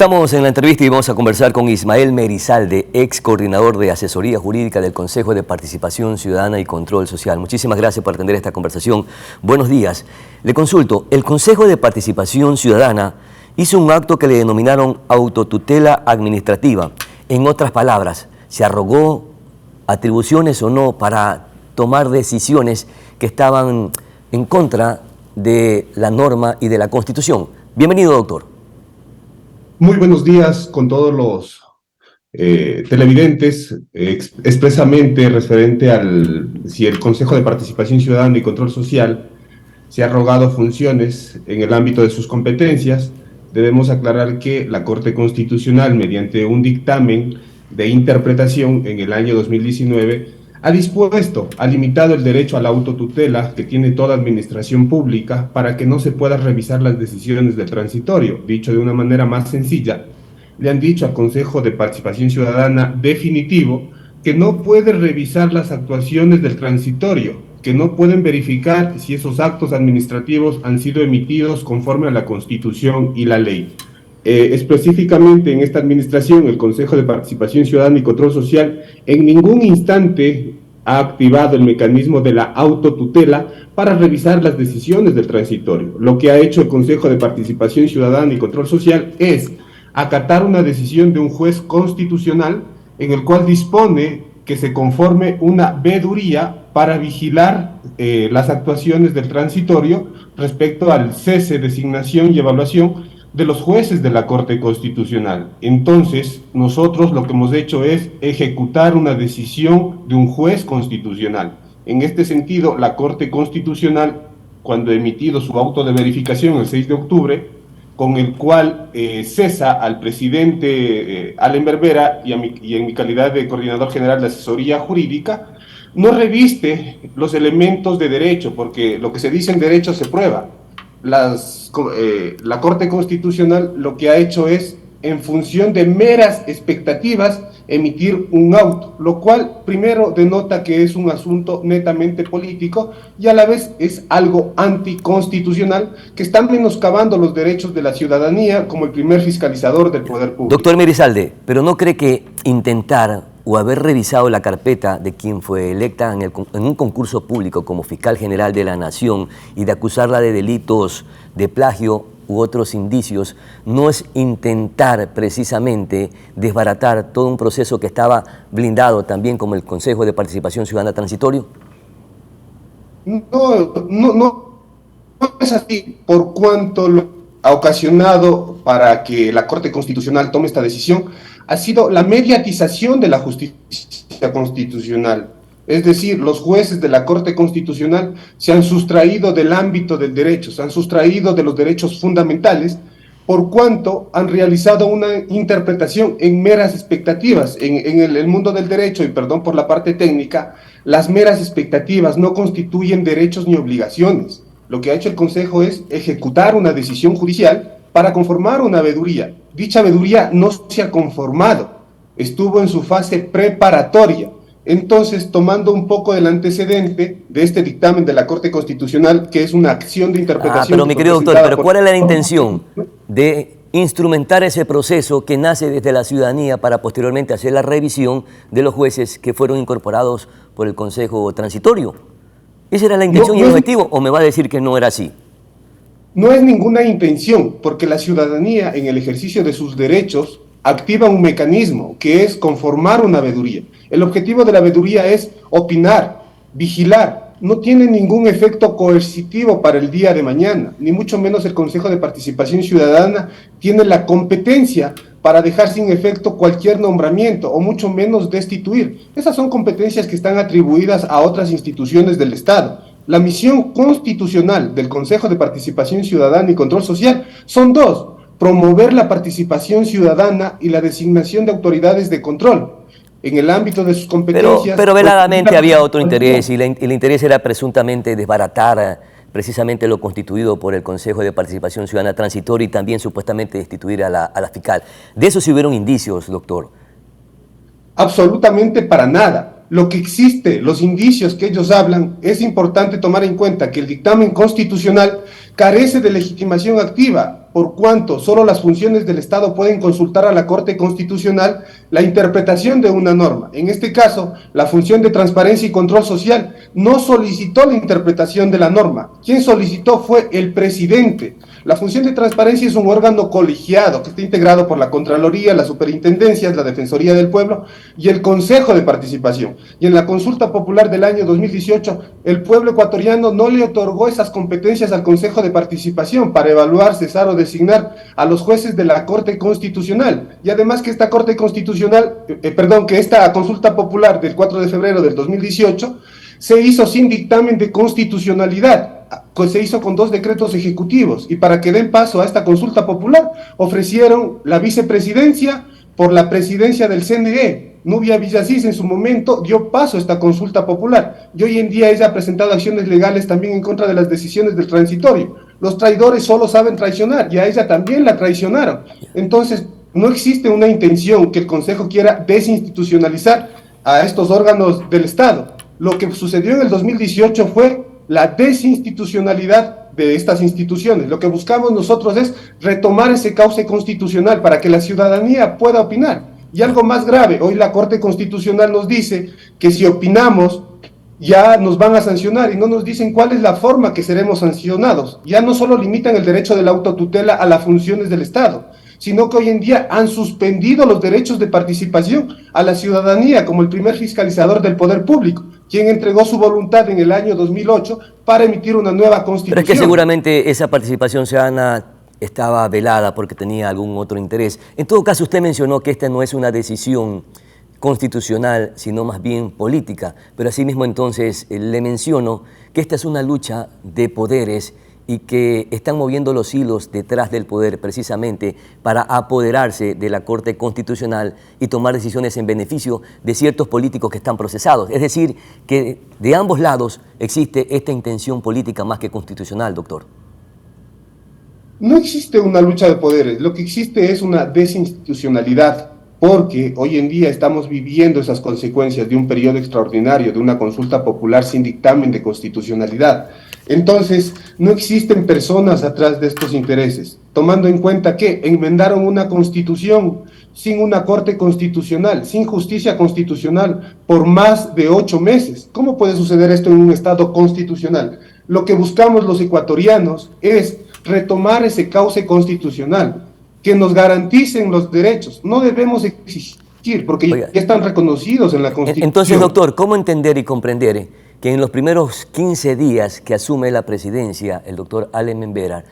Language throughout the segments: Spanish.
Estamos en la entrevista y vamos a conversar con Ismael Merizalde, ex coordinador de asesoría jurídica del Consejo de Participación Ciudadana y Control Social. Muchísimas gracias por atender esta conversación. Buenos días. Le consulto, el Consejo de Participación Ciudadana hizo un acto que le denominaron autotutela administrativa. En otras palabras, ¿se arrogó atribuciones o no para tomar decisiones que estaban en contra de la norma y de la Constitución? Bienvenido, doctor. Muy buenos días con todos los televidentes, expresamente referente al si el Consejo de Participación Ciudadana y Control Social se ha arrogado funciones en el ámbito de sus competencias. Debemos aclarar que la Corte Constitucional, mediante un dictamen de interpretación en el año 2019, ha limitado el derecho a la autotutela que tiene toda administración pública para que no se puedan revisar las decisiones del transitorio. Dicho de una manera más sencilla, le han dicho al Consejo de Participación Ciudadana definitivo que no puede revisar las actuaciones del transitorio, que no pueden verificar si esos actos administrativos han sido emitidos conforme a la Constitución y la ley. Específicamente en esta administración, el Consejo de Participación Ciudadana y Control Social en ningún instante ha activado el mecanismo de la autotutela para revisar las decisiones del transitorio. Lo que ha hecho el Consejo de Participación Ciudadana y Control Social es acatar una decisión de un juez constitucional en el cual dispone que se conforme una veeduría para vigilar las actuaciones del transitorio respecto al cese, designación y evaluación de los jueces de la Corte Constitucional. Entonces, nosotros lo que hemos hecho es ejecutar una decisión de un juez constitucional. En este sentido, la Corte Constitucional, cuando ha emitido su auto de verificación el 6 de octubre, con el cual cesa al presidente Allen Berbera y en mi calidad de coordinador general de asesoría jurídica, no reviste los elementos de derecho, porque lo que se dice en derecho se prueba. La Corte Constitucional lo que ha hecho es, en función de meras expectativas, emitir un auto, lo cual primero denota que es un asunto netamente político y a la vez es algo anticonstitucional que está menoscabando los derechos de la ciudadanía como el primer fiscalizador del poder público. Doctor Merizalde, ¿pero no cree que intentar o haber revisado la carpeta de quien fue electa en un concurso público como fiscal general de la Nación y de acusarla de delitos de plagio u otros indicios, no es intentar precisamente desbaratar todo un proceso que estaba blindado también como el Consejo de Participación Ciudadana Transitorio? No es así, por cuanto lo ha ocasionado para que la Corte Constitucional tome esta decisión ha sido la mediatización de la justicia constitucional. Es decir, los jueces de la Corte Constitucional se han sustraído del ámbito del derecho, se han sustraído de los derechos fundamentales, por cuanto han realizado una interpretación en meras expectativas. En el mundo del derecho, y perdón por la parte técnica, las meras expectativas no constituyen derechos ni obligaciones. Lo que ha hecho el Consejo es ejecutar una decisión judicial para conformar una veeduría. Dicha veeduría no se ha conformado, estuvo en su fase preparatoria. Entonces, tomando un poco del antecedente de este dictamen de la Corte Constitucional, que es una acción de interpretación... Pero mi querido doctor, ¿pero cuál es la intención de instrumentar ese proceso que nace desde la ciudadanía para posteriormente hacer la revisión de los jueces que fueron incorporados por el Consejo Transitorio? ¿Esa era la intención y el objetivo, o me va a decir que no era así? No es ninguna intención, porque la ciudadanía en el ejercicio de sus derechos activa un mecanismo que es conformar una veeduría. El objetivo de la veeduría es opinar, vigilar, no tiene ningún efecto coercitivo para el día de mañana, ni mucho menos el Consejo de Participación Ciudadana tiene la competencia para dejar sin efecto cualquier nombramiento, o mucho menos destituir. Esas son competencias que están atribuidas a otras instituciones del Estado. La misión constitucional del Consejo de Participación Ciudadana y Control Social son dos: promover la participación ciudadana y la designación de autoridades de control. En el ámbito de sus competencias... Pero veladamente había otro interés, y el interés era presuntamente desbaratar precisamente lo constituido por el Consejo de Participación Ciudadana Transitorio y también supuestamente destituir a la fiscal. ¿De eso sí hubieron indicios, doctor? Absolutamente para nada. Lo que existe, los indicios que ellos hablan, es importante tomar en cuenta que el dictamen constitucional carece de legitimación activa. por cuanto solo las funciones del Estado pueden consultar a la Corte Constitucional la interpretación de una norma. En este caso, la función de transparencia y control social no solicitó la interpretación de la norma. Quien solicitó fue el presidente. La función de transparencia es un órgano colegiado que está integrado por la Contraloría, las Superintendencias, la Defensoría del Pueblo y el Consejo de Participación. Y en la consulta popular del año 2018, el pueblo ecuatoriano no le otorgó esas competencias al Consejo de Participación para evaluar, cesar o designar a los jueces de la Corte Constitucional. Y además que esta Corte Constitucional, que esta consulta popular del 4 de febrero del 2018 se hizo sin dictamen de constitucionalidad. Se hizo con 2 decretos ejecutivos, y para que den paso a esta consulta popular ofrecieron la vicepresidencia por la presidencia del CNE. Nubia Villasís en su momento dio paso a esta consulta popular, y hoy en día ella ha presentado acciones legales también en contra de las decisiones del transitorio. Los traidores solo saben traicionar, y a ella también la traicionaron. Entonces, no existe una intención que el Consejo quiera desinstitucionalizar a estos órganos del Estado. Lo que sucedió en el 2018 fue la desinstitucionalidad de estas instituciones. Lo que buscamos nosotros es retomar ese cauce constitucional para que la ciudadanía pueda opinar. Y algo más grave, hoy la Corte Constitucional nos dice que si opinamos ya nos van a sancionar, y no nos dicen cuál es la forma que seremos sancionados. Ya no solo limitan el derecho de la autotutela a las funciones del Estado, sino que hoy en día han suspendido los derechos de participación a la ciudadanía como el primer fiscalizador del poder público, quien entregó su voluntad en el año 2008 para emitir una nueva constitución. Pero es que seguramente esa participación ciudadana estaba velada porque tenía algún otro interés. En todo caso, usted mencionó que esta no es una decisión constitucional, sino más bien política, pero asimismo entonces le menciono que esta es una lucha de poderes y que están moviendo los hilos detrás del poder precisamente para apoderarse de la Corte Constitucional y tomar decisiones en beneficio de ciertos políticos que están procesados. Es decir, que de ambos lados existe esta intención política más que constitucional, doctor. No existe una lucha de poderes, lo que existe es una desinstitucionalidad, porque hoy en día estamos viviendo esas consecuencias de un periodo extraordinario, de una consulta popular sin dictamen de constitucionalidad. Entonces, no existen personas atrás de estos intereses, tomando en cuenta que enmendaron una constitución sin una corte constitucional, sin justicia constitucional, por más de 8 meses. ¿Cómo puede suceder esto en un Estado constitucional? Lo que buscamos los ecuatorianos es retomar ese cauce constitucional, que nos garanticen los derechos. No debemos exigir, porque ya están reconocidos en la Constitución. Entonces, doctor, ¿cómo entender y comprender que en los primeros 15 días que asume la presidencia el doctor Allen Membera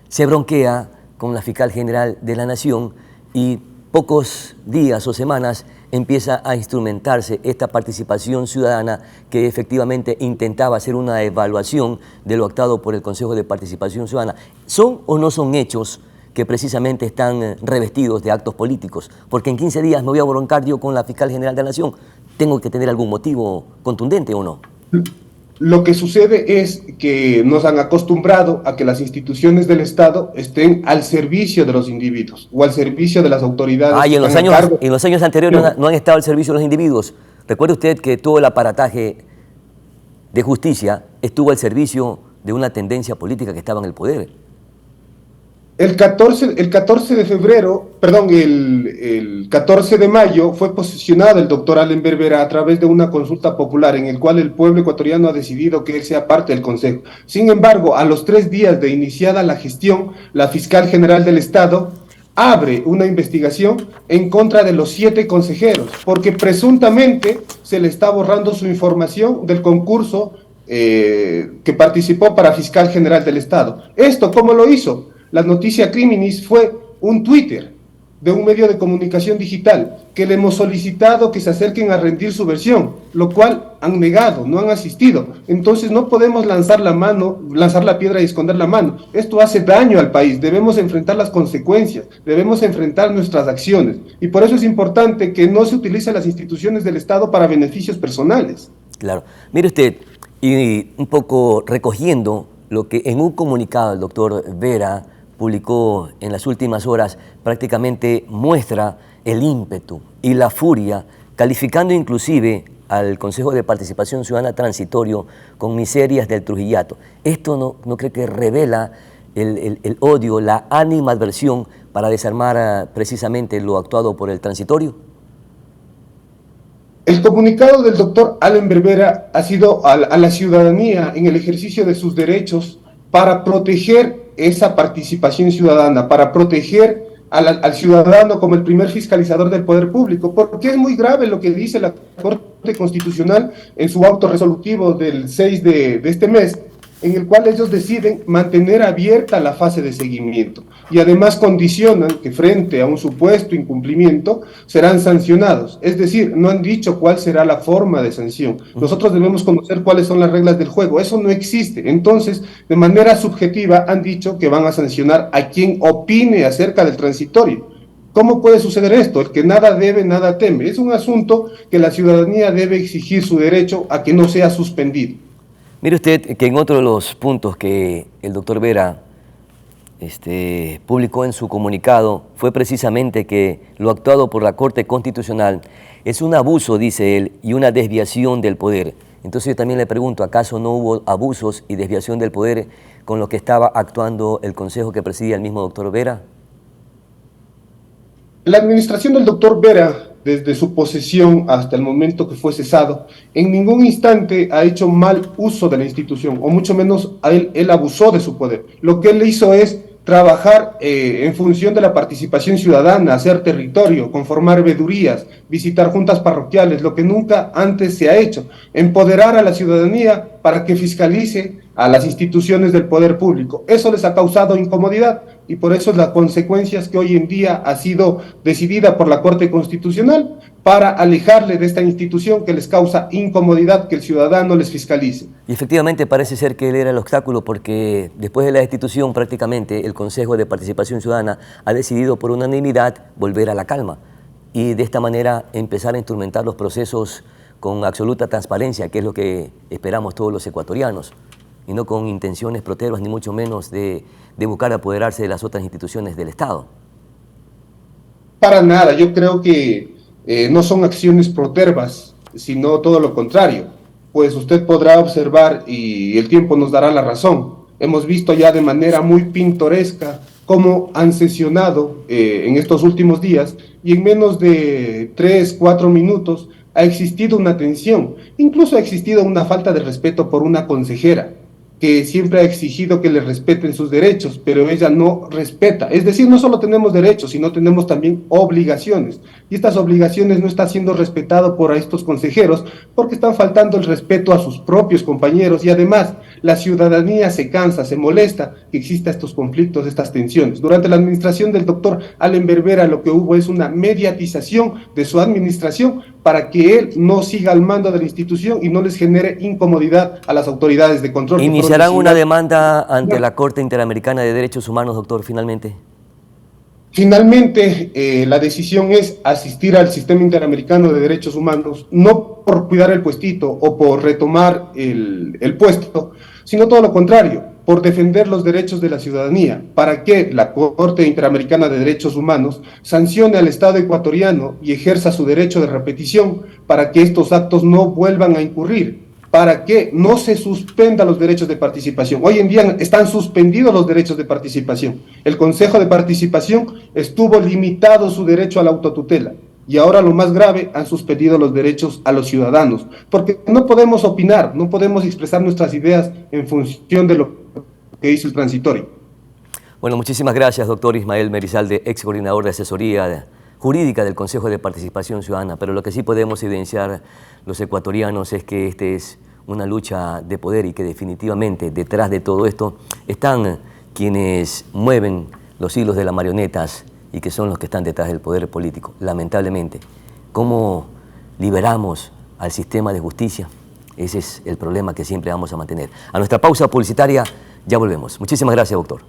se bronquea con la fiscal general de la Nación y pocos días o semanas empieza a instrumentarse esta participación ciudadana que efectivamente intentaba hacer una evaluación de lo actado por el Consejo de Participación Ciudadana? ¿Son o no son hechos que precisamente están revestidos de actos políticos? Porque en 15 días me voy a broncar yo con la fiscal general de la Nación. ¿Tengo que tener algún motivo contundente o no? Lo que sucede es que nos han acostumbrado a que las instituciones del Estado estén al servicio de los individuos o al servicio de las autoridades. Y en los años anteriores no han estado al servicio de los individuos. Recuerde usted que todo el aparataje de justicia estuvo al servicio de una tendencia política que estaba en el poder. El 14 de mayo fue posicionado el doctor Allen Membera a través de una consulta popular en el cual el pueblo ecuatoriano ha decidido que él sea parte del Consejo. Sin embargo, a los 3 días de iniciada la gestión, la fiscal general del Estado abre una investigación en contra de los 7 consejeros, porque presuntamente se le está borrando su información del concurso que participó para fiscal general del Estado. ¿Esto cómo lo hizo? La noticia criminis fue un Twitter de un medio de comunicación digital que le hemos solicitado que se acerquen a rendir su versión, lo cual han negado, no han asistido. Entonces no podemos lanzar la piedra y esconder la mano. Esto hace daño al país, debemos enfrentar las consecuencias, debemos enfrentar nuestras acciones. Y por eso es importante que no se utilicen las instituciones del Estado para beneficios personales. Claro. Mire usted, y un poco recogiendo lo que en un comunicado el doctor Vera publicó en las últimas horas, prácticamente muestra el ímpetu y la furia, calificando inclusive al Consejo de Participación Ciudadana transitorio con miserias del Trujillato. ¿Esto no cree que revela el odio, la animadversión para desarmar precisamente lo actuado por el transitorio? El comunicado del doctor Allen Berbera ha sido a la ciudadanía en el ejercicio de sus derechos para proteger esa participación ciudadana, para proteger al ciudadano como el primer fiscalizador del poder público, porque es muy grave lo que dice la Corte Constitucional en su auto resolutivo del 6 de este mes, en el cual ellos deciden mantener abierta la fase de seguimiento y además condicionan que frente a un supuesto incumplimiento serán sancionados. Es decir, no han dicho cuál será la forma de sanción. Nosotros debemos conocer cuáles son las reglas del juego. Eso no existe. Entonces, de manera subjetiva han dicho que van a sancionar a quien opine acerca del transitorio. ¿Cómo puede suceder esto? El que nada debe, nada teme. Es un asunto que la ciudadanía debe exigir su derecho a que no sea suspendido. Mire usted que en otro de los puntos que el doctor Vera publicó en su comunicado fue precisamente que lo actuado por la Corte Constitucional es un abuso, dice él, y una desviación del poder. Entonces yo también le pregunto, ¿acaso no hubo abusos y desviación del poder con lo que estaba actuando el consejo que presidía el mismo doctor Vera? La administración del doctor Vera, desde su posesión hasta el momento que fue cesado, en ningún instante ha hecho mal uso de la institución, o mucho menos él abusó de su poder. Lo que él hizo es trabajar en función de la participación ciudadana, hacer territorio, conformar veedurías, visitar juntas parroquiales, lo que nunca antes se ha hecho, empoderar a la ciudadanía para que fiscalice a las instituciones del poder público. Eso les ha causado incomodidad y por eso las consecuencias que hoy en día ha sido decidida por la Corte Constitucional para alejarle de esta institución que les causa incomodidad que el ciudadano les fiscalice. Y efectivamente parece ser que él era el obstáculo porque después de la destitución prácticamente el Consejo de Participación Ciudadana ha decidido por unanimidad volver a la calma y de esta manera empezar a instrumentar los procesos con absoluta transparencia, que es lo que esperamos todos los ecuatorianos, y no con intenciones protervas ni mucho menos de buscar apoderarse de las otras instituciones del Estado. Para nada, yo creo que no son acciones protervas, sino todo lo contrario. Pues usted podrá observar y el tiempo nos dará la razón. Hemos visto ya de manera muy pintoresca cómo han sesionado en estos últimos días y en menos de 3-4 minutos ha existido una tensión. Incluso ha existido una falta de respeto por una consejera que siempre ha exigido que le respeten sus derechos, pero ella no respeta. Es decir, no solo tenemos derechos, sino tenemos también obligaciones. Y estas obligaciones no están siendo respetadas por estos consejeros porque están faltando el respeto a sus propios compañeros y además la ciudadanía se cansa, se molesta que existan estos conflictos, estas tensiones. Durante la administración del doctor Allen Berbera lo que hubo es una mediatización de su administración para que él no siga al mando de la institución y no les genere incomodidad a las autoridades de control. ¿Iniciarán una demanda ante la Corte Interamericana de Derechos Humanos, doctor, finalmente? Finalmente, la decisión es asistir al Sistema Interamericano de Derechos Humanos, no por cuidar el puestito o por retomar el puesto, sino todo lo contrario, por defender los derechos de la ciudadanía, para que la Corte Interamericana de Derechos Humanos sancione al Estado ecuatoriano y ejerza su derecho de repetición para que estos actos no vuelvan a incurrir, para que no se suspendan los derechos de participación. Hoy en día están suspendidos los derechos de participación. El Consejo de Participación estuvo limitado su derecho a la autotutela. Y ahora lo más grave, han suspendido los derechos a los ciudadanos, porque no podemos opinar, no podemos expresar nuestras ideas en función de lo que hizo el transitorio. Bueno, muchísimas gracias, doctor Ismael Merizalde, ex coordinador de asesoría jurídica del Consejo de Participación Ciudadana, pero lo que sí podemos evidenciar los ecuatorianos es que esta es una lucha de poder y que definitivamente detrás de todo esto están quienes mueven los hilos de las marionetas y que son los que están detrás del poder político, lamentablemente. ¿Cómo liberamos al sistema de justicia? Ese es el problema que siempre vamos a mantener. A nuestra pausa publicitaria ya volvemos. Muchísimas gracias, doctor.